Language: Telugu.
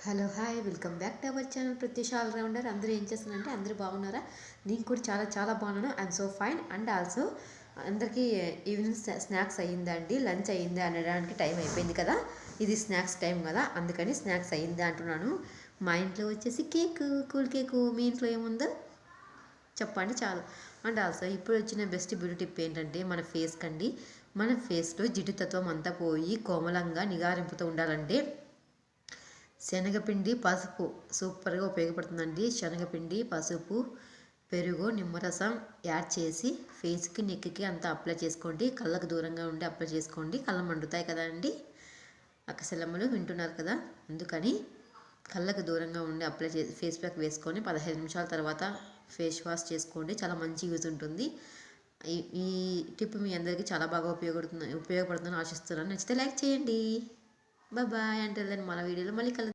Hello hi welcome back to our channel Pratyusha all rounder. అందరూ ఏం చేస్తున్నారంటే అందరూ బాగున్నారా? నేను కూడా చాలా చాలా బాగున్నాను. I'm so fine. And also అందరికీ ఈవినింగ్ స్నాక్స్ అయ్యిందండి, లంచ్ అయ్యిందా అనడానికి టైం అయిపోయింది కదా. ఇది స్నాక్స్ టైం కదా, అందుకని స్నాక్స్ అయ్యిందా అంటున్నాను. మా ఇంట్లో వచ్చేసి కేక్, కూల్ కేకు. మీ ఇంట్లో ఏముందో చెప్పండి చాలు. అండ్ ఆల్సో ఇప్పుడు వచ్చిన బెస్ట్ బ్యూటీ టిప్ ఏంటంటే మన ఫేస్ కండి. మన ఫేస్లో జిడ్డుతత్వం అంతా పోయి కోమలంగా నిగారింపుతూ ఉండాలంటే శనగపిండి, పసుపు సూపర్గా ఉపయోగపడుతుందండి. శనగపిండి, పసుపు, పెరుగు, నిమ్మరసం యాడ్ చేసి ఫేస్కి, నెక్కి అంతా అప్లై చేసుకోండి. కళ్ళకు దూరంగా ఉండి అప్లై చేసుకోండి. కళ్ళ మండుతాయి కదా అండి, అక్కసెల్లమ్మలు వింటున్నారు కదా. అందుకని కళ్ళకు దూరంగా ఉండి అప్లై చేసి ఫేస్ ప్యాక్ వేసుకొని 15 నిమిషాల తర్వాత ఫేస్ వాష్ చేసుకోండి. చాలా మంచి యూజ్ ఉంటుంది. ఈ టిప్ మీ అందరికీ చాలా బాగా ఉపయోగపడుతుందని ఆశిస్తున్నాను. నచ్చితే లైక్ చేయండి. బాయ్. అంటే మన వీడియోలో మళ్ళీ కలుద్దాం.